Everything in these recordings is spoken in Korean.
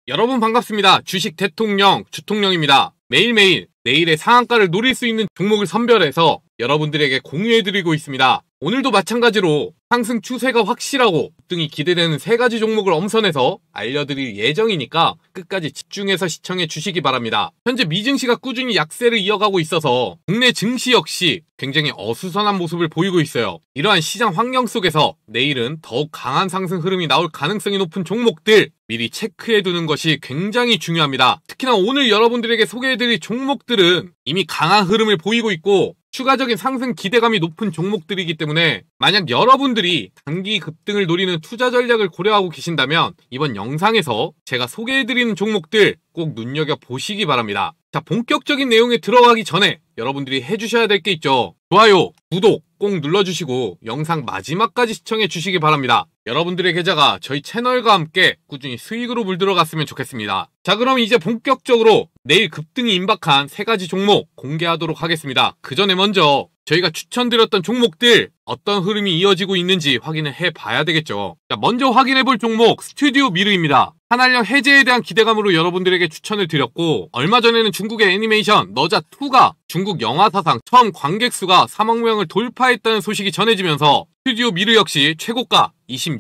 여러분 반갑습니다. 주식 대통령 주통령입니다. 매일매일 내일의 상한가를 노릴 수 있는 종목을 선별해서 여러분들에게 공유해드리고 있습니다. 오늘도 마찬가지로 상승 추세가 확실하고 급등이 기대되는 3가지 종목을 엄선해서 알려드릴 예정이니까 끝까지 집중해서 시청해 주시기 바랍니다. 현재 미증시가 꾸준히 약세를 이어가고 있어서 국내 증시 역시 굉장히 어수선한 모습을 보이고 있어요. 이러한 시장 환경 속에서 내일은 더욱 강한 상승 흐름이 나올 가능성이 높은 종목들 미리 체크해 두는 것이 굉장히 중요합니다. 특히나 오늘 여러분들에게 소개해드릴 종목들은 이미 강한 흐름을 보이고 있고 추가적인 상승 기대감이 높은 종목들이기 때문에 만약 여러분들이 단기 급등을 노리는 투자 전략을 고려하고 계신다면 이번 영상에서 제가 소개해드리는 종목들 꼭 눈여겨보시기 바랍니다. 자, 본격적인 내용에 들어가기 전에 여러분들이 해주셔야 될 게 있죠. 좋아요, 구독 꼭 눌러주시고 영상 마지막까지 시청해 주시기 바랍니다. 여러분들의 계좌가 저희 채널과 함께 꾸준히 수익으로 물들어갔으면 좋겠습니다. 자, 그럼 이제 본격적으로 내일 급등이 임박한 3가지 종목 공개하도록 하겠습니다. 그 전에 먼저 저희가 추천드렸던 종목들 어떤 흐름이 이어지고 있는지 확인을 해봐야 되겠죠. 자, 먼저 확인해볼 종목 스튜디오 미르입니다. 한한령 해제에 대한 기대감으로 여러분들에게 추천을 드렸고 얼마 전에는 중국의 애니메이션 너자2가 중국 영화 사상 처음 관객 수가 3억 명을 돌파했다는 소식이 전해지면서 스튜디오 미르 역시 최고가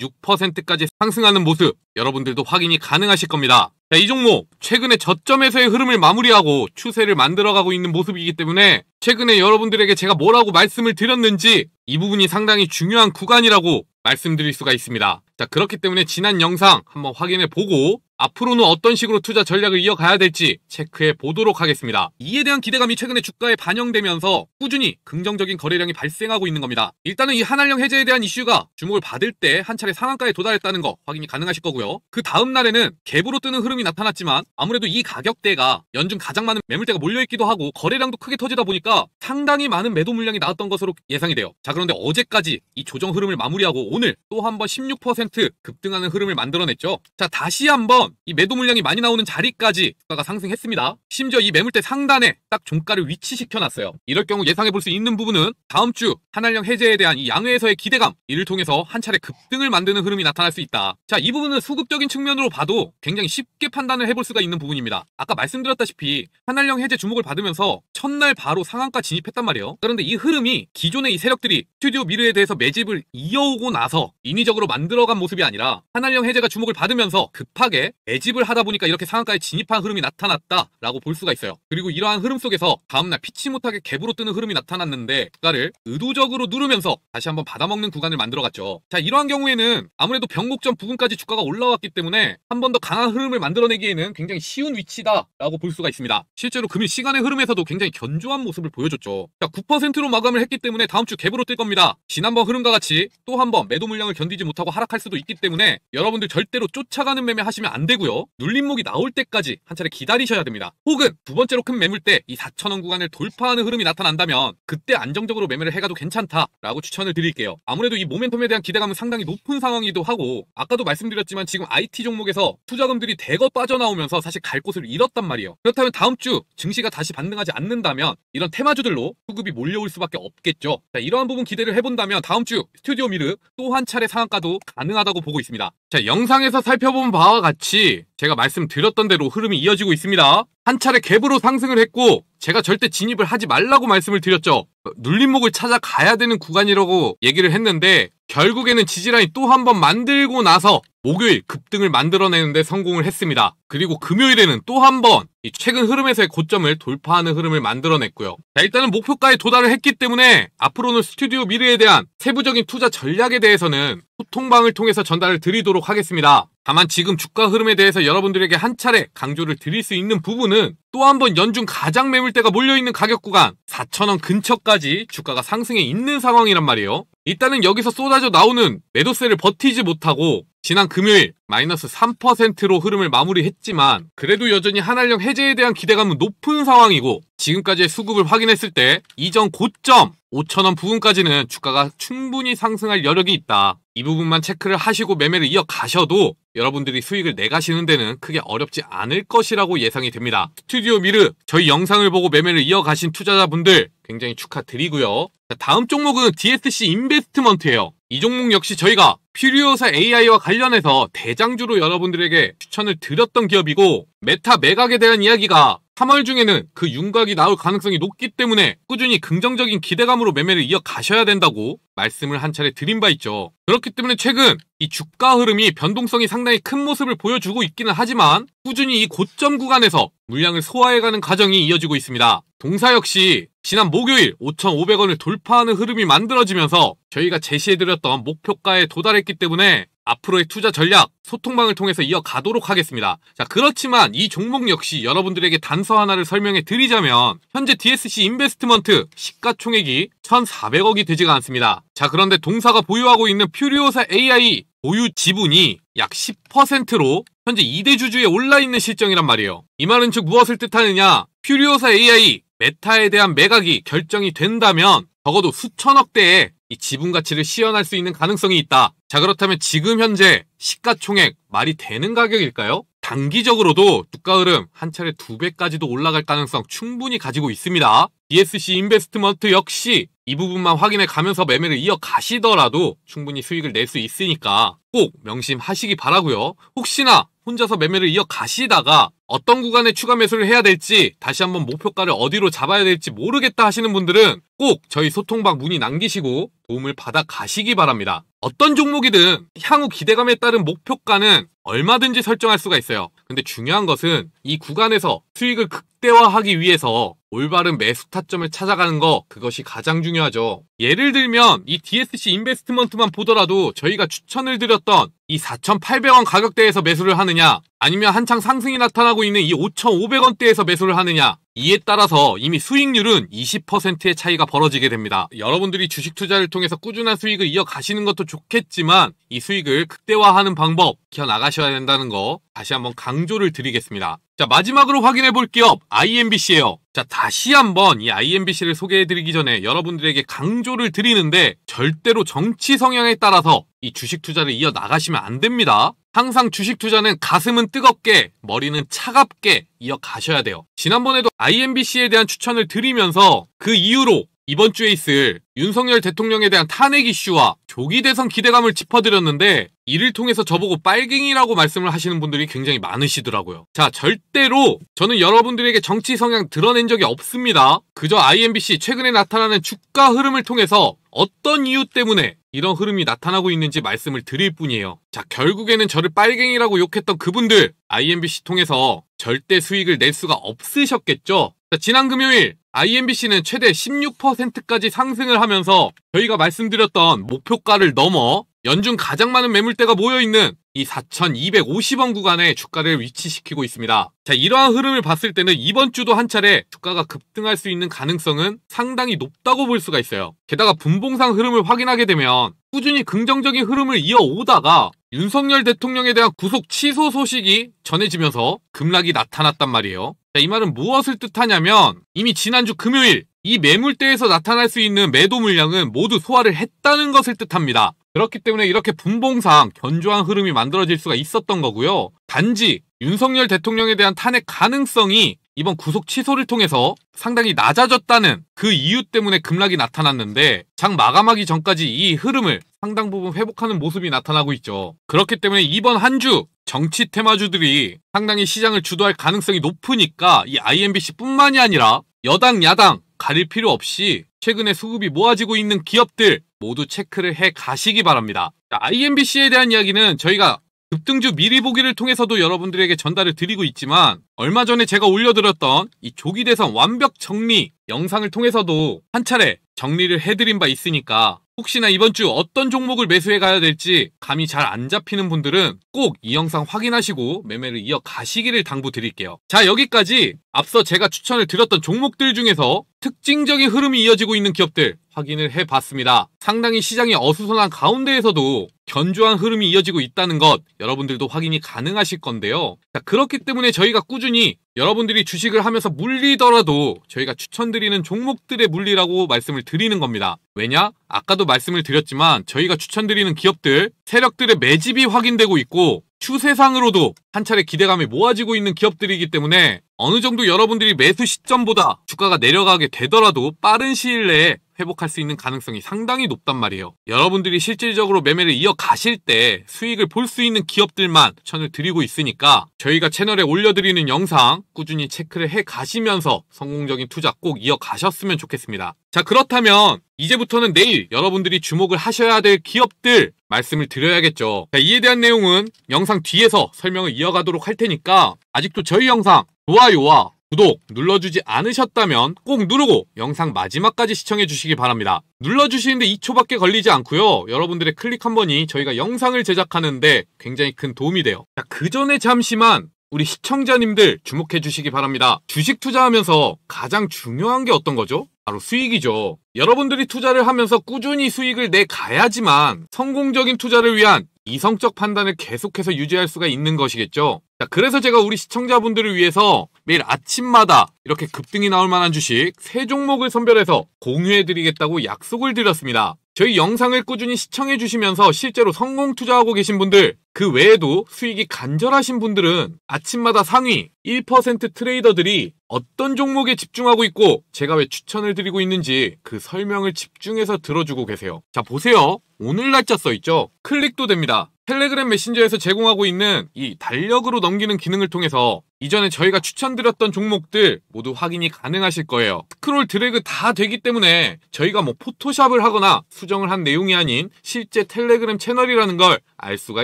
26%까지 상승하는 모습 여러분들도 확인이 가능하실 겁니다. 자, 이 종목 최근에 저점에서의 흐름을 마무리하고 추세를 만들어가고 있는 모습이기 때문에 최근에 여러분들에게 제가 뭐라고 말씀을 드렸는지 이 부분이 상당히 중요한 구간이라고 말씀드릴 수가 있습니다. 자, 그렇기 때문에 지난 영상 한번 확인해 보고 앞으로는 어떤 식으로 투자 전략을 이어가야 될지 체크해 보도록 하겠습니다. 이에 대한 기대감이 최근에 주가에 반영되면서 꾸준히 긍정적인 거래량이 발생하고 있는 겁니다. 일단은 이 한한령 해제에 대한 이슈가 주목을 받을 때 한 차례 상한가에 도달했다는 거 확인이 가능하실 거고요. 그 다음 날에는 갭으로 뜨는 흐름이 나타났지만 아무래도 이 가격대가 연중 가장 많은 매물대가 몰려있기도 하고 거래량도 크게 터지다 보니까 상당히 많은 매도 물량이 나왔던 것으로 예상이 돼요. 자, 그런데 어제까지 이 조정 흐름을 마무리하고 오늘 또 한번 16% 급등하는 흐름을 만들어냈죠. 자, 다시 한번 이 매도 물량이 많이 나오는 자리까지 주가가 상승했습니다. 심지어 이 매물대 상단에 딱 종가를 위치시켜놨어요. 이럴 경우 예상해볼 수 있는 부분은 다음 주 한한령 해제에 대한 이 양회에서의 기대감 이를 통해서 한 차례 급등을 만드는 흐름이 나타날 수 있다. 자, 이 부분은 수급적인 측면으로 봐도 굉장히 쉽게 판단을 해볼 수가 있는 부분입니다. 아까 말씀드렸다시피 한한령 해제 주목을 받으면서 첫날 바로 상한가 진입했단 말이에요. 그런데 이 흐름이 기존의 이 세력들이 스튜디오 미르에 대해서 매집을 이어오고 나서 인위적으로 만들어간 모습이 아니라 한한령 해제가 주목을 받으면서 급하게 매집을 하다 보니까 이렇게 상한가에 진입한 흐름이 나타났다라고 볼 수가 있어요. 그리고 이러한 흐름 속에서 다음날 피치 못하게 갭으로 뜨는 흐름이 나타났는데 주가를 의도적으로 누르면서 다시 한번 받아먹는 구간을 만들어갔죠. 자, 이러한 경우에는 아무래도 변곡점 부근까지 주가가 올라왔기 때문에 한 번 더 강한 흐름을 만들어내기에는 굉장히 쉬운 위치다라고 볼 수가 있습니다. 실제로 금일 시간의 흐름에서도 굉장히 견조한 모습을 보여줬죠. 자, 9%로 마감을 했기 때문에 다음 주 갭으로 뜰 겁니다. 지난번 흐름과 같이 또 한 번 매도 물량을 견디지 못하고 하락할 수도 있기 때문에 여러분들 절대로 쫓아가는 매매 하시면 안 되고요. 눌림목이 나올 때까지 한 차례 기다리셔야 됩니다. 혹은 두 번째로 큰 매물대 이 4,000원 구간을 돌파하는 흐름이 나타난다면 그때 안정적으로 매매를 해가도 괜찮다라고 추천을 드릴게요. 아무래도 이 모멘텀에 대한 기대감은 상당히 높은 상황이기도 하고 아까도 말씀드렸지만 지금 IT 종목에서 투자금들이 대거 빠져나오면서 사실 갈 곳을 잃었단 말이에요. 그렇다면 다음 주 증시가 다시 반등하지 않는다면 이런 테마주들로 수급이 몰려올 수밖에 없겠죠. 자, 이러한 부분 기대를 해본다면 다음 주 스튜디오 미르 또 한 차례 상한가도 가능하다고 보고 있습니다. 자, 영상에서 살펴본 바와 같이 제가 말씀드렸던 대로 흐름이 이어지고 있습니다. 한 차례 갭으로 상승을 했고 제가 절대 진입을 하지 말라고 말씀을 드렸죠. 눌림목을 찾아가야 되는 구간이라고 얘기를 했는데 결국에는 지지라인 또 한 번 만들고 나서 목요일 급등을 만들어내는데 성공을 했습니다. 그리고 금요일에는 또 한 번 이 최근 흐름에서의 고점을 돌파하는 흐름을 만들어냈고요. 자, 일단은 목표가에 도달을 했기 때문에 앞으로는 스튜디오 미르에 대한 세부적인 투자 전략에 대해서는 소통방을 통해서 전달을 드리도록 하겠습니다. 다만 지금 주가 흐름에 대해서 여러분들에게 한 차례 강조를 드릴 수 있는 부분은 또 한 번 연중 가장 매물대가 몰려있는 가격 구간 4,000원 근처까지 주가가 상승해 있는 상황이란 말이에요. 일단은 여기서 쏟아져 나오는 매도세를 버티지 못하고 지난 금요일 마이너스 3%로 흐름을 마무리했지만 그래도 여전히 한한령 해제에 대한 기대감은 높은 상황이고 지금까지의 수급을 확인했을 때 이전 고점 5,000원 부근까지는 주가가 충분히 상승할 여력이 있다. 이 부분만 체크를 하시고 매매를 이어가셔도 여러분들이 수익을 내가시는 데는 크게 어렵지 않을 것이라고 예상이 됩니다. 스튜디오 미르 저희 영상을 보고 매매를 이어가신 투자자분들 굉장히 축하드리고요. 다음 종목은 DSC 인베스트먼트예요. 이 종목 역시 저희가 퓨리오사 AI와 관련해서 대장주로 여러분들에게 추천을 드렸던 기업이고, 메타 매각에 대한 이야기가 3월 중에는 그 윤곽이 나올 가능성이 높기 때문에 꾸준히 긍정적인 기대감으로 매매를 이어가셔야 된다고 말씀을 한 차례 드린 바 있죠. 그렇기 때문에 최근 이 주가 흐름이 변동성이 상당히 큰 모습을 보여주고 있기는 하지만 꾸준히 이 고점 구간에서 물량을 소화해가는 과정이 이어지고 있습니다. 동사 역시 지난 목요일 5,500원을 돌파하는 흐름이 만들어지면서 저희가 제시해드렸던 목표가에 도달했기 때문에 앞으로의 투자 전략, 소통방을 통해서 이어가도록 하겠습니다. 자, 그렇지만 이 종목 역시 여러분들에게 단서 하나를 설명해 드리자면 현재 DSC 인베스트먼트 시가총액이 1,400억이 되지가 않습니다. 자, 그런데 동사가 보유하고 있는 퓨리오사 AI 보유 지분이 약 10%로 현재 2대 주주에 올라있는 실정이란 말이에요. 이 말은 즉 무엇을 뜻하느냐? 퓨리오사 AI 메타에 대한 매각이 결정이 된다면 적어도 수천억대의 이 지분 가치를 시현할 수 있는 가능성이 있다. 자, 그렇다면 지금 현재 시가총액 말이 되는 가격일까요? 단기적으로도 주가 흐름 한 차례 2배까지도 올라갈 가능성 충분히 가지고 있습니다. DSC 인베스트먼트 역시 이 부분만 확인해 가면서 매매를 이어가시더라도 충분히 수익을 낼 수 있으니까 꼭 명심하시기 바라고요. 혹시나 혼자서 매매를 이어가시다가 어떤 구간에 추가 매수를 해야 될지, 다시 한번 목표가를 어디로 잡아야 될지 모르겠다 하시는 분들은 꼭 저희 소통방 문의 남기시고 도움을 받아 가시기 바랍니다. 어떤 종목이든 향후 기대감에 따른 목표가는 얼마든지 설정할 수가 있어요. 근데 중요한 것은 이 구간에서 수익을 극대화하기 위해서 올바른 매수 타점을 찾아가는 거, 그것이 가장 중요하죠. 예를 들면 이 DSC 인베스트먼트만 보더라도 저희가 추천을 드렸던 이 4,800원 가격대에서 매수를 하느냐, 아니면 한창 상승이 나타나고 있는 이 5,500원대에서 매수를 하느냐, 이에 따라서 이미 수익률은 20%의 차이가 벌어지게 됩니다. 여러분들이 주식 투자를 통해서 꾸준한 수익을 이어가시는 것도 좋겠지만 이 수익을 극대화하는 방법 익혀나가셔야 된다는 거 다시 한번 강조를 드리겠습니다. 자, 마지막으로 확인해 볼 기업 IMBC예요. 자, 다시 한번 이 IMBC를 소개해 드리기 전에 여러분들에게 강조를 드리는데 절대로 정치 성향에 따라서 이 주식 투자를 이어나가시면 안 됩니다. 항상 주식 투자는 가슴은 뜨겁게, 머리는 차갑게 이어가셔야 돼요. 지난번에도 IMBC에 대한 추천을 드리면서 그 이후로 이번 주에 있을 윤석열 대통령에 대한 탄핵 이슈와 조기 대선 기대감을 짚어드렸는데 이를 통해서 저보고 빨갱이라고 말씀을 하시는 분들이 굉장히 많으시더라고요. 자, 절대로 저는 여러분들에게 정치 성향 드러낸 적이 없습니다. 그저 IMBC 최근에 나타나는 주가 흐름을 통해서 어떤 이유 때문에 이런 흐름이 나타나고 있는지 말씀을 드릴 뿐이에요. 자, 결국에는 저를 빨갱이라고 욕했던 그분들 IMBC 통해서 절대 수익을 낼 수가 없으셨겠죠. 자, 지난 금요일 IMBC는 최대 16%까지 상승을 하면서 저희가 말씀드렸던 목표가를 넘어 연중 가장 많은 매물대가 모여있는 이 4,250원 구간에 주가를 위치시키고 있습니다. 자, 이러한 흐름을 봤을 때는 이번 주도 한 차례 주가가 급등할 수 있는 가능성은 상당히 높다고 볼 수가 있어요. 게다가 분봉상 흐름을 확인하게 되면 꾸준히 긍정적인 흐름을 이어오다가 윤석열 대통령에 대한 구속 취소 소식이 전해지면서 급락이 나타났단 말이에요. 자, 이 말은 무엇을 뜻하냐면 이미 지난주 금요일 이 매물대에서 나타날 수 있는 매도 물량은 모두 소화를 했다는 것을 뜻합니다. 그렇기 때문에 이렇게 분봉상 견조한 흐름이 만들어질 수가 있었던 거고요. 단지 윤석열 대통령에 대한 탄핵 가능성이 이번 구속 취소를 통해서 상당히 낮아졌다는 그 이유 때문에 급락이 나타났는데 장 마감하기 전까지 이 흐름을 상당 부분 회복하는 모습이 나타나고 있죠. 그렇기 때문에 이번 한 주 정치 테마주들이 상당히 시장을 주도할 가능성이 높으니까 이 IMBC뿐만이 아니라 여당, 야당 가릴 필요 없이 최근에 수급이 모아지고 있는 기업들 모두 체크를 해 가시기 바랍니다. IMBC에 대한 이야기는 저희가 급등주 미리 보기를 통해서도 여러분들에게 전달을 드리고 있지만 얼마 전에 제가 올려드렸던 이 조기 대선 완벽 정리 영상을 통해서도 한 차례 정리를 해드린 바 있으니까 혹시나 이번 주 어떤 종목을 매수해 가야 될지 감이 잘 안 잡히는 분들은 꼭 이 영상 확인하시고 매매를 이어가시기를 당부드릴게요. 자, 여기까지 앞서 제가 추천을 드렸던 종목들 중에서 특징적인 흐름이 이어지고 있는 기업들 확인을 해봤습니다. 상당히 시장이 어수선한 가운데에서도 견조한 흐름이 이어지고 있다는 것 여러분들도 확인이 가능하실 건데요. 자, 그렇기 때문에 저희가 꾸준히 여러분들이 주식을 하면서 물리더라도 저희가 추천드리는 종목들의 물리라고 말씀을 드리는 겁니다. 왜냐? 아까도 말씀을 드렸지만 저희가 추천드리는 기업들 세력들의 매집이 확인되고 있고 추세상으로도 한 차례 기대감이 모아지고 있는 기업들이기 때문에 어느 정도 여러분들이 매수 시점보다 주가가 내려가게 되더라도 빠른 시일 내에 회복할 수 있는 가능성이 상당히 높단 말이에요. 여러분들이 실질적으로 매매를 이어가실 때 수익을 볼 수 있는 기업들만 추천을 드리고 있으니까 저희가 채널에 올려드리는 영상 꾸준히 체크를 해 가시면서 성공적인 투자 꼭 이어가셨으면 좋겠습니다. 자, 그렇다면 이제부터는 내일 여러분들이 주목을 하셔야 될 기업들 말씀을 드려야겠죠. 자, 이에 대한 내용은 영상 뒤에서 설명을 이어가도록 할 테니까 아직도 저희 영상 좋아요와 구독 눌러주지 않으셨다면 꼭 누르고 영상 마지막까지 시청해 주시기 바랍니다. 눌러주시는데 2초밖에 걸리지 않고요. 여러분들의 클릭 한 번이 저희가 영상을 제작하는데 굉장히 큰 도움이 돼요. 자, 그 전에 잠시만 우리 시청자님들 주목해 주시기 바랍니다. 주식 투자하면서 가장 중요한 게 어떤 거죠? 바로 수익이죠. 여러분들이 투자를 하면서 꾸준히 수익을 내가야지만 성공적인 투자를 위한 이성적 판단을 계속해서 유지할 수가 있는 것이겠죠. 자, 그래서 제가 우리 시청자분들을 위해서 매일 아침마다 이렇게 급등이 나올 만한 주식 3종목을 선별해서 공유해드리겠다고 약속을 드렸습니다. 저희 영상을 꾸준히 시청해 주시면서 실제로 성공 투자하고 계신 분들, 그 외에도 수익이 간절하신 분들은 아침마다 상위 1% 트레이더들이 어떤 종목에 집중하고 있고 제가 왜 추천을 드리고 있는지 그 설명을 집중해서 들어주고 계세요. 자, 보세요. 오늘 날짜 써있죠? 클릭도 됩니다. 텔레그램 메신저에서 제공하고 있는 이 달력으로 넘기는 기능을 통해서 이전에 저희가 추천드렸던 종목들 모두 확인이 가능하실 거예요. 스크롤 드래그 다 되기 때문에 저희가 뭐 포토샵을 하거나 수정을 한 내용이 아닌 실제 텔레그램 채널이라는 걸 알 수가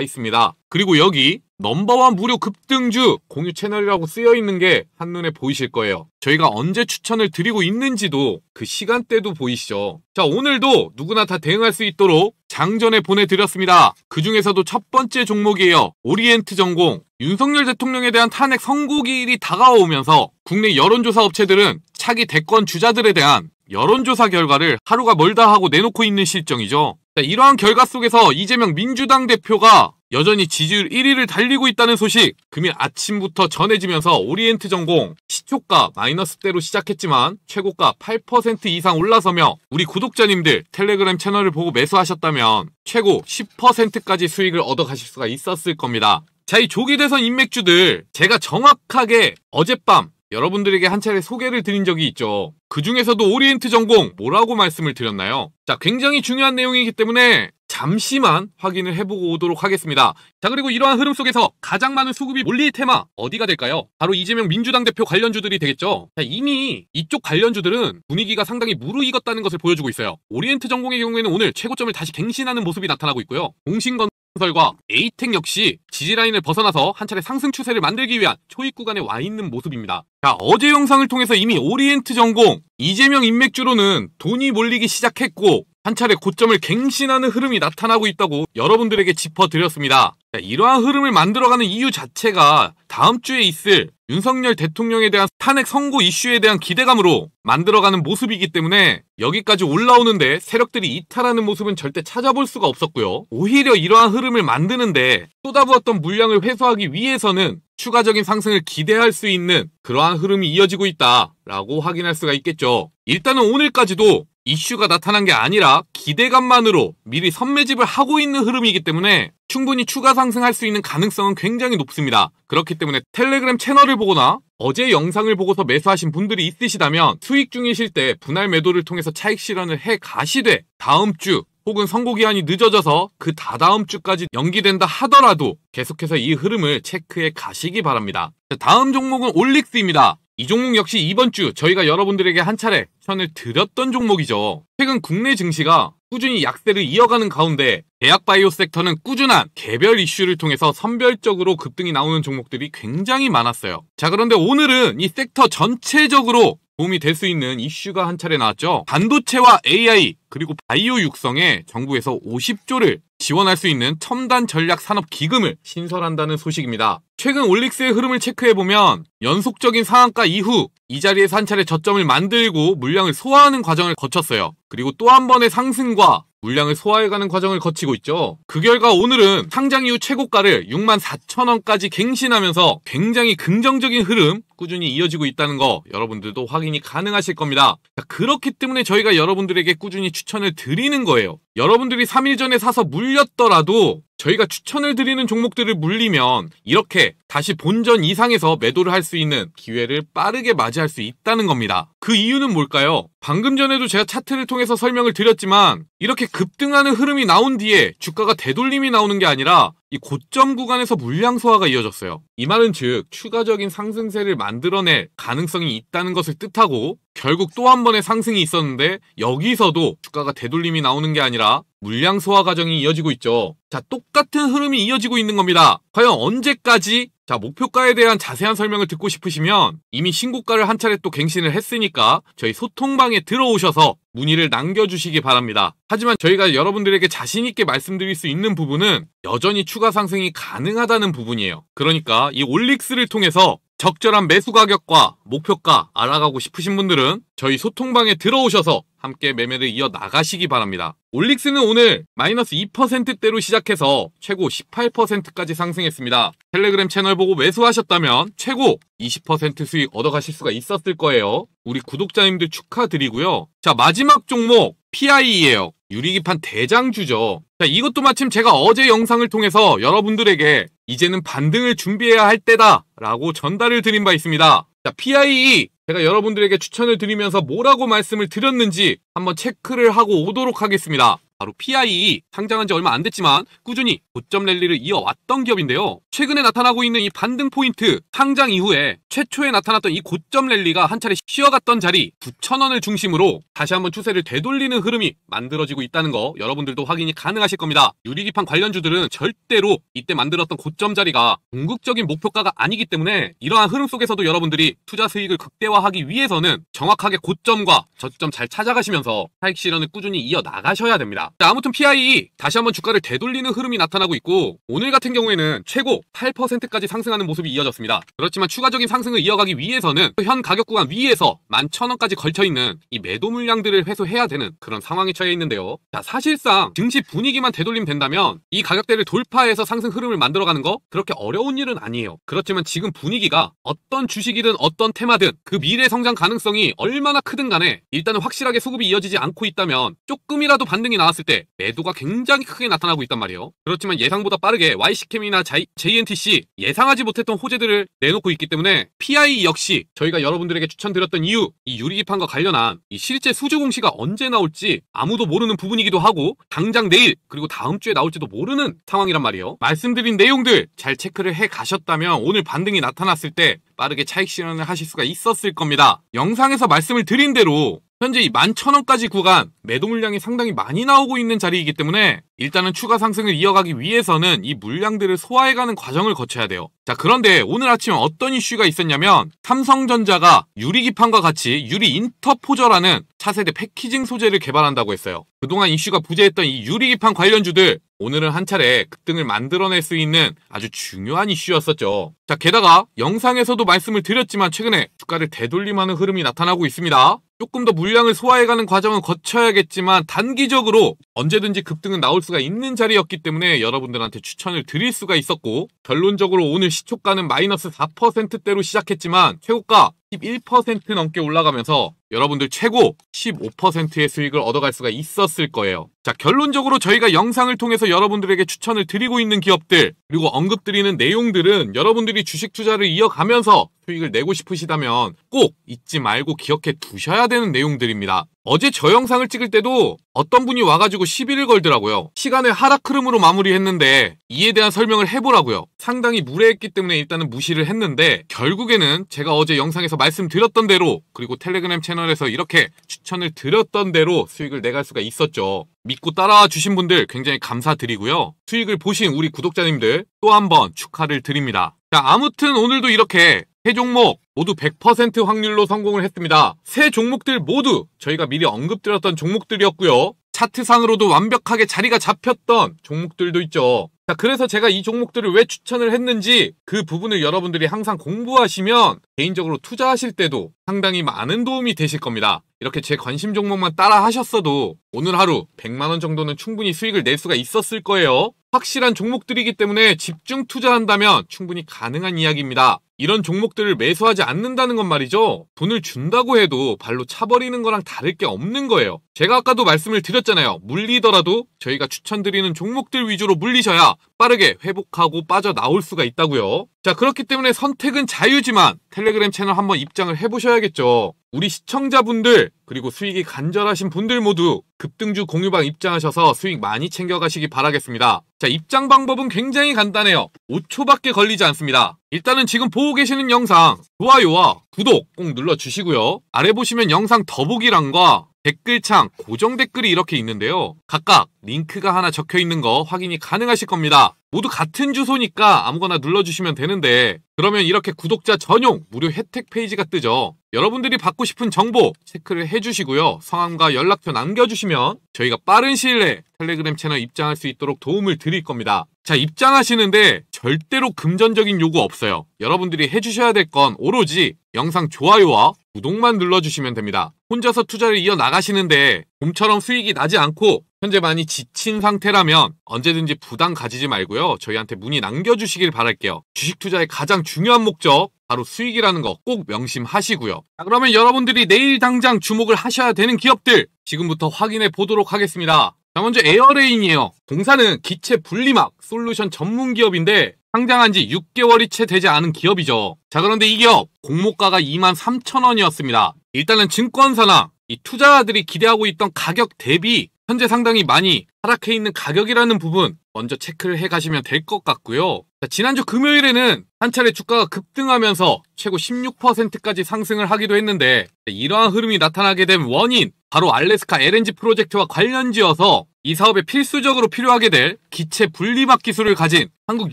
있습니다. 그리고 여기 넘버원 무료 급등주 공유 채널이라고 쓰여 있는 게 한눈에 보이실 거예요. 저희가 언제 추천을 드리고 있는지도 그 시간대도 보이시죠. 자, 오늘도 누구나 다 대응할 수 있도록 장전에 보내드렸습니다. 그 중에서도 첫 번째 종목이에요. 오리엔트 전공. 윤석열 대통령에 대한 탄핵 선고기일이 다가오면서 국내 여론조사 업체들은 차기 대권 주자들에 대한 여론조사 결과를 하루가 멀다 하고 내놓고 있는 실정이죠. 자, 이러한 결과 속에서 이재명 민주당 대표가 여전히 지지율 1위를 달리고 있다는 소식 금일 아침부터 전해지면서 오리엔트 전공 시초가 마이너스대로 시작했지만 최고가 8% 이상 올라서며 우리 구독자님들 텔레그램 채널을 보고 매수하셨다면 최고 10%까지 수익을 얻어가실 수가 있었을 겁니다. 자, 이 조기 대선 인맥주들 제가 정확하게 어젯밤 여러분들에게 한 차례 소개를 드린 적이 있죠. 그 중에서도 오리엔트 전공 뭐라고 말씀을 드렸나요? 자, 굉장히 중요한 내용이기 때문에 잠시만 확인을 해보고 오도록 하겠습니다. 자, 그리고 이러한 흐름 속에서 가장 많은 수급이 몰릴 테마 어디가 될까요? 바로 이재명 민주당 대표 관련주들이 되겠죠. 자, 이미 이쪽 관련주들은 분위기가 상당히 무르익었다는 것을 보여주고 있어요. 오리엔트 전공의 경우에는 오늘 최고점을 다시 갱신하는 모습이 나타나고 있고요. 공신건설과 에이텍 역시 지지라인을 벗어나서 한 차례 상승 추세를 만들기 위한 초입 구간에 와 있는 모습입니다. 자, 어제 영상을 통해서 이미 오리엔트 전공 이재명 인맥주로는 돈이 몰리기 시작했고 한 차례 고점을 갱신하는 흐름이 나타나고 있다고 여러분들에게 짚어드렸습니다. 자, 이러한 흐름을 만들어가는 이유 자체가 다음 주에 있을 윤석열 대통령에 대한 탄핵 선고 이슈에 대한 기대감으로 만들어가는 모습이기 때문에 여기까지 올라오는데 세력들이 이탈하는 모습은 절대 찾아볼 수가 없었고요. 오히려 이러한 흐름을 만드는데 쏟아부었던 물량을 회수하기 위해서는 추가적인 상승을 기대할 수 있는 그러한 흐름이 이어지고 있다라고 확인할 수가 있겠죠. 일단은 오늘까지도 이슈가 나타난 게 아니라 기대감만으로 미리 선매집을 하고 있는 흐름이기 때문에 충분히 추가 상승할 수 있는 가능성은 굉장히 높습니다. 그렇기 때문에 텔레그램 채널을 보거나 어제 영상을 보고서 매수하신 분들이 있으시다면 수익 중이실 때 분할 매도를 통해서 차익 실현을 해 가시되 다음 주 혹은 선고기한이 늦어져서 그 다다음 주까지 연기된다 하더라도 계속해서 이 흐름을 체크해 가시기 바랍니다. 다음 종목은 올릭스입니다. 이 종목 역시 이번 주 저희가 여러분들에게 한 차례 추천을 드렸던 종목이죠. 최근 국내 증시가 꾸준히 약세를 이어가는 가운데 제약바이오 섹터는 꾸준한 개별 이슈를 통해서 선별적으로 급등이 나오는 종목들이 굉장히 많았어요. 자, 그런데 오늘은 이 섹터 전체적으로 도움이 될 수 있는 이슈가 한 차례 나왔죠. 반도체와 AI 그리고 바이오 육성에 정부에서 50조를 지원할 수 있는 첨단 전략 산업 기금을 신설한다는 소식입니다. 최근 올릭스의 흐름을 체크해보면 연속적인 상한가 이후 이 자리에서 한 차례 저점을 만들고 물량을 소화하는 과정을 거쳤어요. 그리고 또 한 번의 상승과 물량을 소화해가는 과정을 거치고 있죠. 그 결과 오늘은 상장 이후 최고가를 64,000원까지 갱신하면서 굉장히 긍정적인 흐름 꾸준히 이어지고 있다는 거 여러분들도 확인이 가능하실 겁니다. 자, 그렇기 때문에 저희가 여러분들에게 꾸준히 추천을 드리는 거예요. 여러분들이 3일 전에 사서 물렸더라도 저희가 추천을 드리는 종목들을 물리면 이렇게 다시 본전 이상에서 매도를 할 수 있는 기회를 빠르게 맞이할 수 있다는 겁니다. 그 이유는 뭘까요? 방금 전에도 제가 차트를 통해서 설명을 드렸지만 이렇게 급등하는 흐름이 나온 뒤에 주가가 되돌림이 나오는 게 아니라 이 고점 구간에서 물량 소화가 이어졌어요. 이 말은 즉 추가적인 상승세를 만들어낼 가능성이 있다는 것을 뜻하고 결국 또 한 번의 상승이 있었는데 여기서도 주가가 되돌림이 나오는 게 아니라 물량 소화 과정이 이어지고 있죠. 자, 똑같은 흐름이 이어지고 있는 겁니다. 과연 언제까지? 자, 목표가에 대한 자세한 설명을 듣고 싶으시면 이미 신고가를 한 차례 또 갱신을 했으니까 저희 소통방에 들어오셔서 문의를 남겨주시기 바랍니다. 하지만 저희가 여러분들에게 자신있게 말씀드릴 수 있는 부분은 여전히 추가 상승이 가능하다는 부분이에요. 그러니까 이 올릭스를 통해서 적절한 매수 가격과 목표가 알아가고 싶으신 분들은 저희 소통방에 들어오셔서 함께 매매를 이어나가시기 바랍니다. 올릭스는 오늘 마이너스 2%대로 시작해서 최고 18%까지 상승했습니다. 텔레그램 채널 보고 매수하셨다면 최고 20% 수익 얻어가실 수가 있었을 거예요. 우리 구독자님들 축하드리고요. 자, 마지막 종목 PIE예요. 유리기판 대장주죠. 자, 이것도 마침 제가 어제 영상을 통해서 여러분들에게 이제는 반등을 준비해야 할 때다 라고 전달을 드린 바 있습니다. 자, PIE 제가 여러분들에게 추천을 드리면서 뭐라고 말씀을 드렸는지 한번 체크를 하고 오도록 하겠습니다. 바로 PIE 상장한 지 얼마 안 됐지만 꾸준히 고점 랠리를 이어왔던 기업인데요. 최근에 나타나고 있는 이 반등 포인트, 상장 이후에 최초에 나타났던 이 고점 랠리가 한 차례 쉬어갔던 자리 9,000원을 중심으로 다시 한번 추세를 되돌리는 흐름이 만들어지고 있다는 거 여러분들도 확인이 가능하실 겁니다. 유리기판 관련주들은 절대로 이때 만들었던 고점 자리가 궁극적인 목표가가 아니기 때문에 이러한 흐름 속에서도 여러분들이 투자 수익을 극대화하기 위해서는 정확하게 고점과 저점 잘 찾아가시면서 차익 실현을 꾸준히 이어나가셔야 됩니다. 자, 아무튼 PIE 다시 한번 주가를 되돌리는 흐름이 나타나고 있고 오늘 같은 경우에는 최고 8%까지 상승하는 모습이 이어졌습니다. 그렇지만 추가적인 상승을 이어가기 위해서는 현 가격 구간 위에서 11,000원까지 걸쳐있는 이 매도 물량들을 회수해야 되는 그런 상황에 처해 있는데요. 자, 사실상 증시 분위기만 되돌리면 된다면 이 가격대를 돌파해서 상승 흐름을 만들어가는 거 그렇게 어려운 일은 아니에요. 그렇지만 지금 분위기가 어떤 주식이든 어떤 테마든 그 미래 성장 가능성이 얼마나 크든 간에 일단은 확실하게 수급이 이어지지 않고 있다면 조금이라도 반등이 나왔을 때 매도가 굉장히 크게 나타나고 있단 말이에요. 그렇지만 예상보다 빠르게 YC캠이나 JNTC 예상하지 못했던 호재들을 내놓고 있기 때문에 PIE 역시 저희가 여러분들에게 추천드렸던 이유, 이 유리기판과 관련한 이 실제 수주 공시가 언제 나올지 아무도 모르는 부분이기도 하고 당장 내일 그리고 다음 주에 나올지도 모르는 상황이란 말이에요. 말씀드린 내용들 잘 체크를 해 가셨다면 오늘 반등이 나타났을 때 빠르게 차익 실현을 하실 수가 있었을 겁니다. 영상에서 말씀을 드린 대로 현재 이 11,000원까지 구간 매도 물량이 상당히 많이 나오고 있는 자리이기 때문에 일단은 추가 상승을 이어가기 위해서는 이 물량들을 소화해가는 과정을 거쳐야 돼요. 자, 그런데 오늘 아침에 어떤 이슈가 있었냐면 삼성전자가 유리기판과 같이 유리 인터포저라는 차세대 패키징 소재를 개발한다고 했어요. 그동안 이슈가 부재했던 이 유리기판 관련주들 오늘은 한 차례 급등을 만들어낼 수 있는 아주 중요한 이슈였었죠. 자, 게다가 영상에서도 말씀을 드렸지만 최근에 주가를 되돌림하는 흐름이 나타나고 있습니다. 조금 더 물량을 소화해가는 과정은 거쳐야겠지만 단기적으로 언제든지 급등은 나올 수가 있는 자리였기 때문에 여러분들한테 추천을 드릴 수가 있었고 결론적으로 오늘 시초가는 마이너스 4%대로 시작했지만 최고가 11% 넘게 올라가면서 여러분들 최고 15%의 수익을 얻어갈 수가 있었을 거예요. 자, 결론적으로 저희가 영상을 통해서 여러분들에게 추천을 드리고 있는 기업들 그리고 언급드리는 내용들은 여러분들이 주식 투자를 이어가면서 수익을 내고 싶으시다면 꼭 잊지 말고 기억해 두셔야 되는 내용들입니다. 어제 저 영상을 찍을 때도 어떤 분이 와가지고 시비를 걸더라고요. 시간의 하락 흐름으로 마무리했는데 이에 대한 설명을 해보라고요. 상당히 무례했기 때문에 일단은 무시를 했는데 결국에는 제가 어제 영상에서 말씀드렸던 대로 그리고 텔레그램 채널에서 이렇게 추천을 드렸던 대로 수익을 내갈 수가 있었죠. 믿고 따라와 주신 분들 굉장히 감사드리고요. 수익을 보신 우리 구독자님들 또 한 번 축하를 드립니다. 자, 아무튼 오늘도 이렇게 세 종목 모두 100% 확률로 성공을 했습니다. 세 종목들 모두 저희가 미리 언급드렸던 종목들이었고요. 차트상으로도 완벽하게 자리가 잡혔던 종목들도 있죠. 자, 그래서 제가 이 종목들을 왜 추천을 했는지 그 부분을 여러분들이 항상 공부하시면 개인적으로 투자하실 때도 상당히 많은 도움이 되실 겁니다. 이렇게 제 관심 종목만 따라 하셨어도 오늘 하루 100만원 정도는 충분히 수익을 낼 수가 있었을 거예요. 확실한 종목들이기 때문에 집중 투자한다면 충분히 가능한 이야기입니다. 이런 종목들을 매수하지 않는다는 건 말이죠. 돈을 준다고 해도 발로 차버리는 거랑 다를 게 없는 거예요. 제가 아까도 말씀을 드렸잖아요. 물리더라도 저희가 추천드리는 종목들 위주로 물리셔야 빠르게 회복하고 빠져나올 수가 있다고요. 자, 그렇기 때문에 선택은 자유지만 텔레그램 채널 한번 입장을 해보셔야겠죠. 우리 시청자분들 그리고 수익이 간절하신 분들 모두 급등주 공유방 입장하셔서 수익 많이 챙겨가시기 바라겠습니다. 자, 입장 방법은 굉장히 간단해요. 5초밖에 걸리지 않습니다. 일단은 지금 보고 계시는 영상 좋아요와 구독 꼭 눌러주시고요. 아래 보시면 영상 더보기란과 댓글창 고정 댓글이 이렇게 있는데요. 각각 링크가 하나 적혀있는 거 확인이 가능하실 겁니다. 모두 같은 주소니까 아무거나 눌러주시면 되는데 그러면 이렇게 구독자 전용 무료 혜택 페이지가 뜨죠. 여러분들이 받고 싶은 정보 체크를 해주시고요. 성함과 연락처 남겨주시면 저희가 빠른 시일 내에 텔레그램 채널 입장할 수 있도록 도움을 드릴 겁니다. 자, 입장하시는데 절대로 금전적인 요구 없어요. 여러분들이 해주셔야 될 건 오로지 영상 좋아요와 구독만 눌러주시면 됩니다. 혼자서 투자를 이어나가시는데 좀처럼 수익이 나지 않고 현재 많이 지친 상태라면 언제든지 부담 가지지 말고요. 저희한테 문의 남겨주시길 바랄게요. 주식 투자의 가장 중요한 목적 바로 수익이라는 거 꼭 명심하시고요. 자, 그러면 여러분들이 내일 당장 주목을 하셔야 되는 기업들 지금부터 확인해 보도록 하겠습니다. 자, 먼저 에어레인이에요. 동사는 기체 분리막 솔루션 전문 기업인데 상장한 지 6개월이 채 되지 않은 기업이죠. 자, 그런데 이 기업 공모가가 23,000원이었습니다. 일단은 증권사나 이 투자자들이 기대하고 있던 가격 대비 현재 상당히 많이 하락해 있는 가격이라는 부분 먼저 체크를 해 가시면 될 것 같고요. 자, 지난주 금요일에는 한 차례 주가가 급등하면서 최고 16%까지 상승을 하기도 했는데 이러한 흐름이 나타나게 된 원인 바로 알래스카 LNG 프로젝트와 관련지어서 이 사업에 필수적으로 필요하게 될 기체 분리막 기술을 가진 한국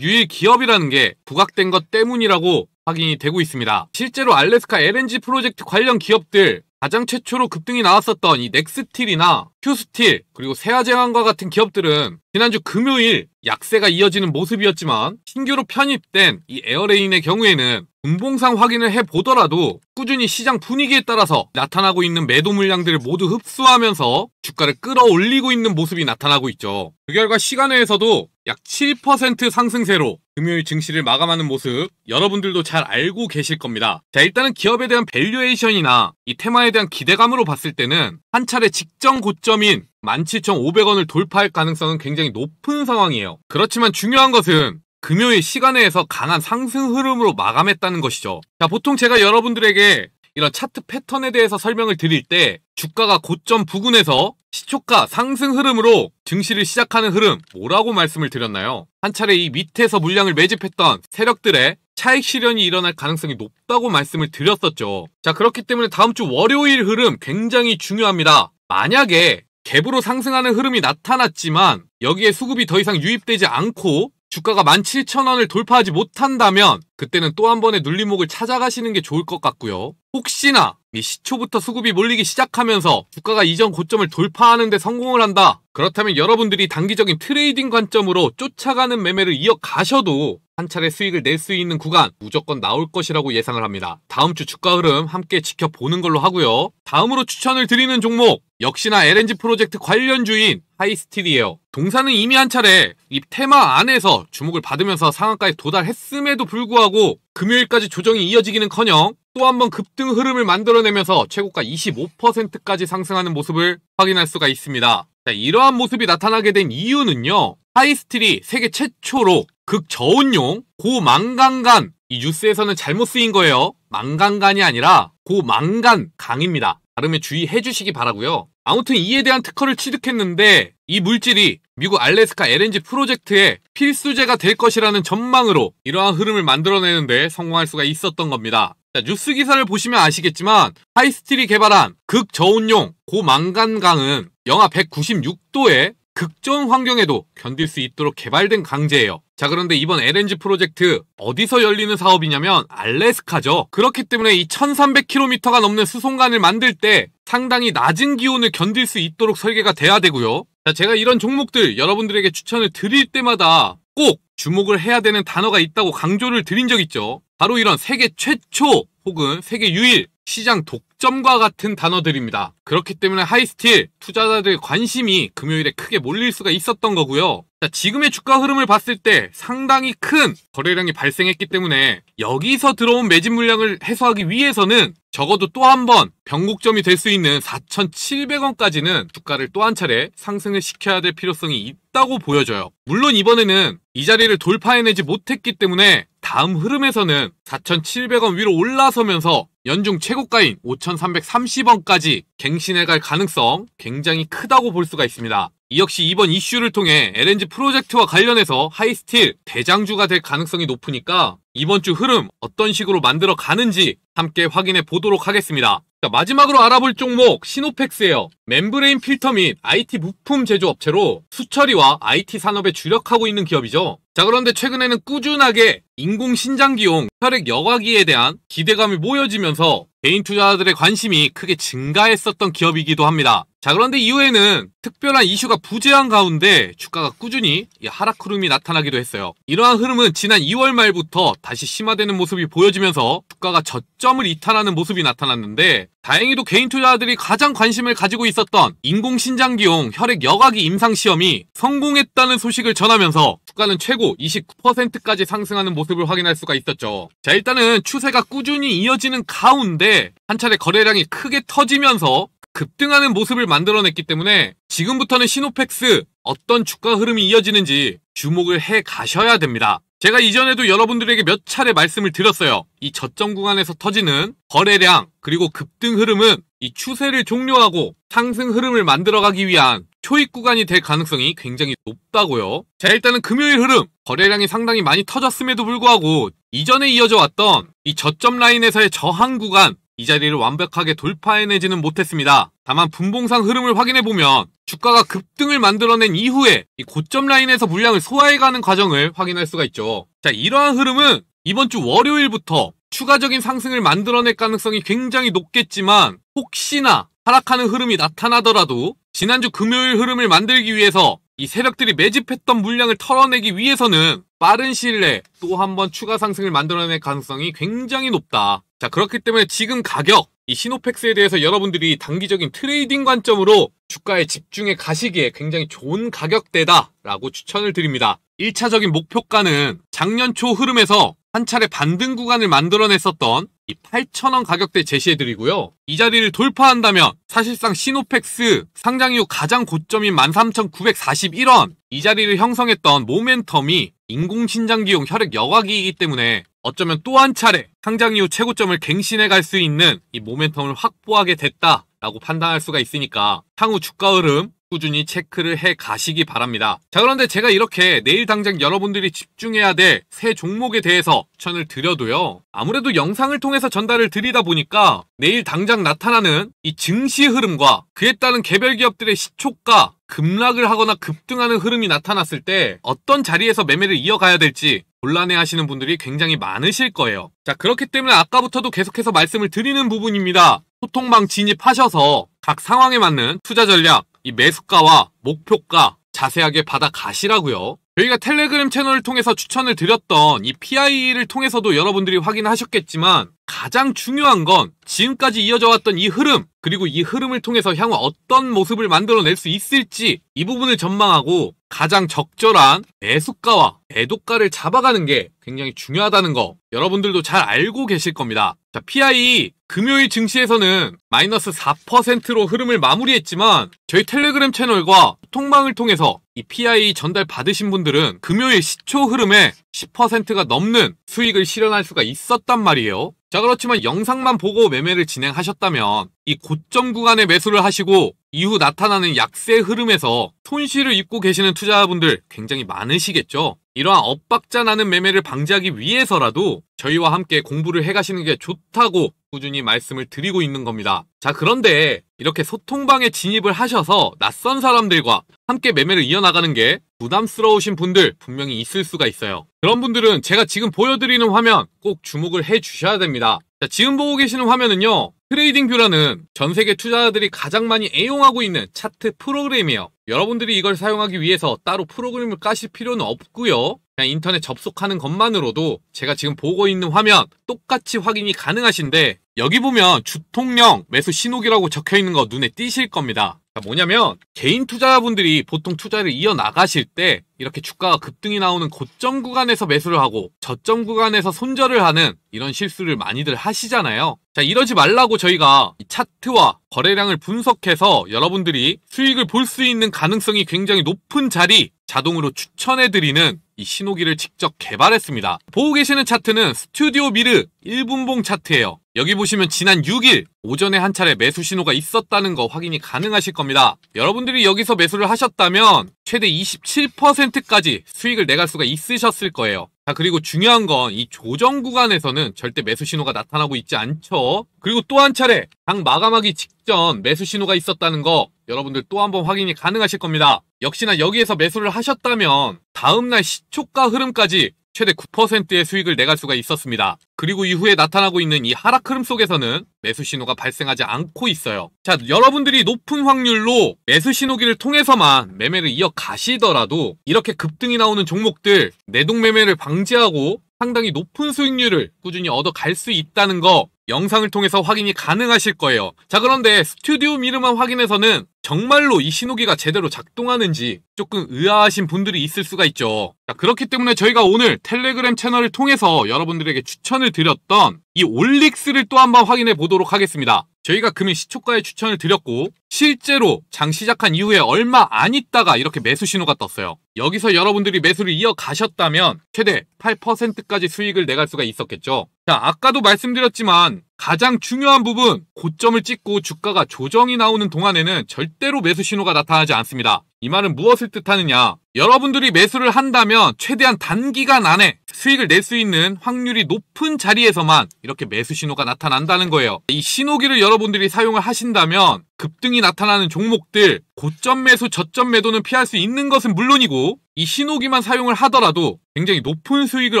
유일 기업이라는 게 부각된 것 때문이라고 확인이 되고 있습니다. 실제로 알래스카 LNG 프로젝트 관련 기업들 가장 최초로 급등이 나왔었던 이 넥스틸이나 휴스틸 그리고 세아제왕과 같은 기업들은 지난주 금요일 약세가 이어지는 모습이었지만 신규로 편입된 이 에어레인의 경우에는 분봉상 확인을 해보더라도 꾸준히 시장 분위기에 따라서 나타나고 있는 매도 물량들을 모두 흡수하면서 주가를 끌어올리고 있는 모습이 나타나고 있죠. 그 결과 시간외에서도 약 7% 상승세로 금요일 증시를 마감하는 모습 여러분들도 잘 알고 계실 겁니다. 자, 일단은 기업에 대한 밸류에이션이나 이 테마에 대한 기대감으로 봤을 때는 한 차례 직전 고점인 17,500원을 돌파할 가능성은 굉장히 높은 상황이에요. 그렇지만 중요한 것은 금요일 시간외에서 강한 상승 흐름으로 마감했다는 것이죠. 자, 보통 제가 여러분들에게 이런 차트 패턴에 대해서 설명을 드릴 때 주가가 고점 부근에서 시초가 상승 흐름으로 증시를 시작하는 흐름 뭐라고 말씀을 드렸나요? 한 차례 이 밑에서 물량을 매집했던 세력들의 차익 실현이 일어날 가능성이 높다고 말씀을 드렸었죠. 자, 그렇기 때문에 다음 주 월요일 흐름 굉장히 중요합니다. 만약에 갭으로 상승하는 흐름이 나타났지만 여기에 수급이 더 이상 유입되지 않고 주가가 17,000원을 돌파하지 못한다면 그때는 또 한 번의 눌림목을 찾아가시는 게 좋을 것 같고요. 혹시나 이 시초부터 수급이 몰리기 시작하면서 주가가 이전 고점을 돌파하는 데 성공을 한다. 그렇다면 여러분들이 단기적인 트레이딩 관점으로 쫓아가는 매매를 이어가셔도 한 차례 수익을 낼 수 있는 구간 무조건 나올 것이라고 예상을 합니다. 다음 주 주가 흐름 함께 지켜보는 걸로 하고요. 다음으로 추천을 드리는 종목 역시나 LNG 프로젝트 관련주인 하이스틸이에요. 동사는 이미 한 차례 이 테마 안에서 주목을 받으면서 상한가에 도달했음에도 불구하고 금요일까지 조정이 이어지기는커녕 또 한 번 급등 흐름을 만들어내면서 최고가 25%까지 상승하는 모습을 확인할 수가 있습니다. 자, 이러한 모습이 나타나게 된 이유는요. 하이스틸이 세계 최초로 극저온용 고망간간, 이 뉴스에서는 잘못 쓰인 거예요. 망간간이 아니라 고망간강입니다. 발음에 주의해 주시기 바라고요. 아무튼 이에 대한 특허를 취득했는데 이 물질이 미국 알래스카 LNG 프로젝트의 필수제가 될 것이라는 전망으로 이러한 흐름을 만들어내는데 성공할 수가 있었던 겁니다. 자, 뉴스 기사를 보시면 아시겠지만 하이스틸이 개발한 극저온용 고망간강은 영하 196도의 극저온 환경에도 견딜 수 있도록 개발된 강제예요. 자, 그런데 이번 LNG 프로젝트 어디서 열리는 사업이냐면 알래스카죠. 그렇기 때문에 이 1300km가 넘는 수송관을 만들 때 상당히 낮은 기온을 견딜 수 있도록 설계가 돼야 되고요. 자, 제가 이런 종목들 여러분들에게 추천을 드릴 때마다 꼭 주목을 해야 되는 단어가 있다고 강조를 드린 적 있죠. 바로 이런 세계 최초 혹은 세계 유일, 시장 독점과 같은 단어들입니다. 그렇기 때문에 하이스틸 투자자들의 관심이 금요일에 크게 몰릴 수가 있었던 거고요. 자, 지금의 주가 흐름을 봤을 때 상당히 큰 거래량이 발생했기 때문에 여기서 들어온 매집 물량을 해소하기 위해서는 적어도 또 한 번 변곡점이 될 수 있는 4,700원까지는 주가를 또 한 차례 상승을 시켜야 될 필요성이 있다고 보여져요. 물론 이번에는 이 자리를 돌파해내지 못했기 때문에 다음 흐름에서는 4,700원 위로 올라서면서 연중 최고가인 5,330원까지 갱신해갈 가능성 굉장히 크다고 볼 수가 있습니다. 이 역시 이번 이슈를 통해 LNG 프로젝트와 관련해서 하이스틸 대장주가 될 가능성이 높으니까 이번 주 흐름 어떤 식으로 만들어 가는지 함께 확인해 보도록 하겠습니다. 자, 마지막으로 알아볼 종목 시노펙스예요. 멤브레인 필터 및 IT 부품 제조업체로 수처리와 IT 산업에 주력하고 있는 기업이죠. 자, 그런데 최근에는 꾸준하게 인공신장기용 혈액 여과기에 대한 기대감이 모여지면서 개인 투자자들의 관심이 크게 증가했었던 기업이기도 합니다. 자, 그런데 이후에는 특별한 이슈가 부재한 가운데 주가가 꾸준히 하락 흐름이 나타나기도 했어요. 이러한 흐름은 지난 2월 말부터 다시 심화되는 모습이 보여지면서 주가가 저점을 이탈하는 모습이 나타났는데 다행히도 개인 투자자들이 가장 관심을 가지고 있었던 인공신장기용 혈액 여과기 임상시험이 성공했다는 소식을 전하면서 주가는 최고 29%까지 상승하는 모습을 확인할 수가 있었죠. 자, 일단은 추세가 꾸준히 이어지는 가운데 한 차례 거래량이 크게 터지면서 급등하는 모습을 만들어냈기 때문에 지금부터는 시노펙스 어떤 주가 흐름이 이어지는지 주목을 해 가셔야 됩니다. 제가 이전에도 여러분들에게 몇 차례 말씀을 드렸어요. 이 저점 구간에서 터지는 거래량 그리고 급등 흐름은 이 추세를 종료하고 상승 흐름을 만들어가기 위한 초입 구간이 될 가능성이 굉장히 높다고요. 자, 일단은 금요일 흐름 거래량이 상당히 많이 터졌음에도 불구하고 이전에 이어져 왔던 이 저점 라인에서의 저항 구간 이 자리를 완벽하게 돌파해내지는 못했습니다. 다만 분봉상 흐름을 확인해보면 주가가 급등을 만들어낸 이후에 이 고점 라인에서 물량을 소화해가는 과정을 확인할 수가 있죠. 자, 이러한 흐름은 이번 주 월요일부터 추가적인 상승을 만들어낼 가능성이 굉장히 높겠지만 혹시나 하락하는 흐름이 나타나더라도 지난주 금요일 흐름을 만들기 위해서 이 세력들이 매집했던 물량을 털어내기 위해서는 빠른 시일 내에 또 한 번 추가 상승을 만들어낼 가능성이 굉장히 높다. 자, 그렇기 때문에 지금 가격, 이 시노펙스에 대해서 여러분들이 단기적인 트레이딩 관점으로 주가에 집중해 가시기에 굉장히 좋은 가격대다라고 추천을 드립니다. 1차적인 목표가는 작년 초 흐름에서 한 차례 반등 구간을 만들어냈었던 이 8,000원 가격대 제시해드리고요. 이 자리를 돌파한다면 사실상 시노펙스 상장 이후 가장 고점인 13,941원 이 자리를 형성했던 모멘텀이 인공신장기용 혈액 여과기이기 때문에 어쩌면 또 한 차례 상장 이후 최고점을 갱신해 갈 수 있는 이 모멘텀을 확보하게 됐다라고 판단할 수가 있으니까 향후 주가 흐름 꾸준히 체크를 해 가시기 바랍니다. 자, 그런데 제가 이렇게 내일 당장 여러분들이 집중해야 될 새 종목에 대해서 추천을 드려도요. 아무래도 영상을 통해서 전달을 드리다 보니까 내일 당장 나타나는 이 증시 흐름과 그에 따른 개별 기업들의 시초가 급락을 하거나 급등하는 흐름이 나타났을 때 어떤 자리에서 매매를 이어가야 될지 곤란해 하시는 분들이 굉장히 많으실 거예요. 자, 그렇기 때문에 아까부터도 계속해서 말씀을 드리는 부분입니다. 소통망 진입하셔서 각 상황에 맞는 투자 전략, 이 매수가와 목표가 자세하게 받아 가시라고요. 저희가 텔레그램 채널을 통해서 추천을 드렸던 이 PI를 통해서도 여러분들이 확인하셨겠지만 가장 중요한 건 지금까지 이어져 왔던 이 흐름 그리고 이 흐름을 통해서 향후 어떤 모습을 만들어낼 수 있을지 이 부분을 전망하고 가장 적절한 매수가와 매도가를 잡아가는 게 굉장히 중요하다는 거 여러분들도 잘 알고 계실 겁니다. 자, PI 금요일 증시에서는 마이너스 4%로 흐름을 마무리했지만 저희 텔레그램 채널과 소통방을 통해서 이 PI 전달 받으신 분들은 금요일 시초 흐름에 10%가 넘는 수익을 실현할 수가 있었단 말이에요. 자, 그렇지만 영상만 보고 매매를 진행하셨다면 이 고점 구간에 매수를 하시고 이후 나타나는 약세 흐름에서 손실을 입고 계시는 투자자분들 굉장히 많으시겠죠. 이러한 엇박자 나는 매매를 방지하기 위해서라도 저희와 함께 공부를 해가시는 게 좋다고 꾸준히 말씀을 드리고 있는 겁니다. 자, 그런데 이렇게 소통방에 진입을 하셔서 낯선 사람들과 함께 매매를 이어나가는 게 부담스러우신 분들 분명히 있을 수가 있어요. 그런 분들은 제가 지금 보여드리는 화면 꼭 주목을 해 주셔야 됩니다. 자, 지금 보고 계시는 화면은요. 트레이딩뷰라는 전 세계 투자자들이 가장 많이 애용하고 있는 차트 프로그램이에요. 여러분들이 이걸 사용하기 위해서 따로 프로그램을 까실 필요는 없고요. 그냥 인터넷 접속하는 것만으로도 제가 지금 보고 있는 화면 똑같이 확인이 가능하신데, 여기 보면 주통령 매수 신호기라고 적혀있는 거 눈에 띄실 겁니다. 뭐냐면 개인 투자자분들이 보통 투자를 이어나가실 때 이렇게 주가가 급등이 나오는 고점 구간에서 매수를 하고 저점 구간에서 손절을 하는 이런 실수를 많이들 하시잖아요. 자, 이러지 말라고 저희가 이 차트와 거래량을 분석해서 여러분들이 수익을 볼 수 있는 가능성이 굉장히 높은 자리 자동으로 추천해드리는 이 신호기를 직접 개발했습니다. 보고 계시는 차트는 스튜디오 미르 1분봉 차트예요. 여기 보시면 지난 6일 오전에 한 차례 매수 신호가 있었다는 거 확인이 가능하실 겁니다. 여러분들이 여기서 매수를 하셨다면 최대 27%까지 수익을 내갈 수가 있으셨을 거예요. 자, 그리고 중요한 건 이 조정 구간에서는 절대 매수 신호가 나타나고 있지 않죠. 그리고 또 한 차례 장 마감하기 직전 매수 신호가 있었다는 거 여러분들 또 한번 확인이 가능하실 겁니다. 역시나 여기에서 매수를 하셨다면 다음날 시초가 흐름까지 최대 9%의 수익을 내갈 수가 있었습니다. 그리고 이후에 나타나고 있는 이 하락 흐름 속에서는 매수 신호가 발생하지 않고 있어요. 자, 여러분들이 높은 확률로 매수 신호기를 통해서만 매매를 이어가시더라도 이렇게 급등이 나오는 종목들 내동 매매를 방지하고 상당히 높은 수익률을 꾸준히 얻어갈 수 있다는 거 영상을 통해서 확인이 가능하실 거예요. 자, 그런데 스튜디오 미르만 확인해서는 정말로 이 신호기가 제대로 작동하는지 조금 의아하신 분들이 있을 수가 있죠. 자, 그렇기 때문에 저희가 오늘 텔레그램 채널을 통해서 여러분들에게 추천을 드렸던 이 올릭스를 또 한번 확인해 보도록 하겠습니다. 저희가 금일 시초가에 추천을 드렸고 실제로 장 시작한 이후에 얼마 안 있다가 이렇게 매수 신호가 떴어요. 여기서 여러분들이 매수를 이어가셨다면 최대 8%까지 수익을 내갈 수가 있었겠죠. 자, 아까도 말씀드렸지만 가장 중요한 부분, 고점을 찍고 주가가 조정이 나오는 동안에는 절대로 매수 신호가 나타나지 않습니다. 이 말은 무엇을 뜻하느냐? 여러분들이 매수를 한다면 최대한 단기간 안에 수익을 낼 수 있는 확률이 높은 자리에서만 이렇게 매수 신호가 나타난다는 거예요. 이 신호기를 여러분들이 사용을 하신다면 급등이 나타나는 종목들, 고점 매수, 저점 매도는 피할 수 있는 것은 물론이고 이 신호기만 사용을 하더라도 굉장히 높은 수익을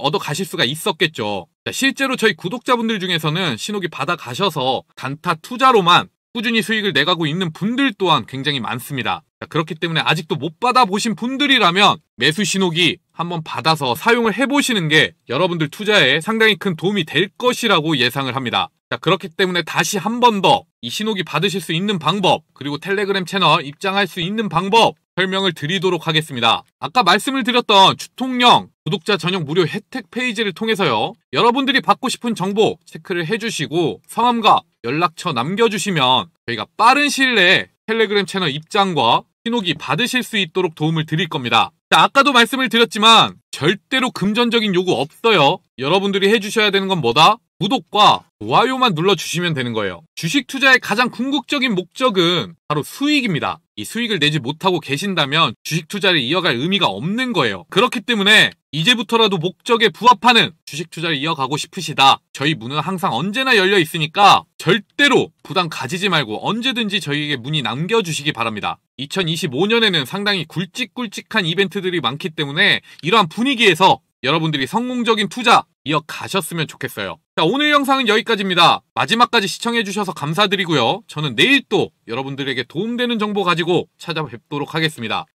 얻어 가실 수가 있었겠죠. 자, 실제로 저희 구독자분들 중에서는 신호기 받아 가셔서 단타 투자로만 꾸준히 수익을 내가고 있는 분들 또한 굉장히 많습니다. 자, 그렇기 때문에 아직도 못 받아보신 분들이라면 매수 신호기 한번 받아서 사용을 해보시는 게 여러분들 투자에 상당히 큰 도움이 될 것이라고 예상을 합니다. 자, 그렇기 때문에 다시 한 번 더 이 신호기 받으실 수 있는 방법, 그리고 텔레그램 채널 입장할 수 있는 방법 설명을 드리도록 하겠습니다. 아까 말씀을 드렸던 주통령 구독자 전용 무료 혜택 페이지를 통해서요, 여러분들이 받고 싶은 정보 체크를 해주시고 성함과 연락처 남겨주시면 저희가 빠른 시일 내에 텔레그램 채널 입장과 신호기 받으실 수 있도록 도움을 드릴 겁니다. 자, 아까도 말씀을 드렸지만 절대로 금전적인 요구 없어요. 여러분들이 해주셔야 되는 건 뭐다? 구독과 좋아요만 눌러주시면 되는 거예요. 주식 투자의 가장 궁극적인 목적은 바로 수익입니다. 이 수익을 내지 못하고 계신다면 주식 투자를 이어갈 의미가 없는 거예요. 그렇기 때문에 이제부터라도 목적에 부합하는 주식 투자를 이어가고 싶으시다. 저희 문은 항상 언제나 열려 있으니까 절대로 부담 가지지 말고 언제든지 저희에게 문의 남겨주시기 바랍니다. 2025년에는 상당히 굵직굵직한 이벤트들이 많기 때문에 이러한 분위기에서 여러분들이 성공적인 투자 이어가셨으면 좋겠어요. 자, 오늘 영상은 여기까지입니다. 마지막까지 시청해주셔서 감사드리고요. 저는 내일 또 여러분들에게 도움되는 정보 가지고 찾아뵙도록 하겠습니다.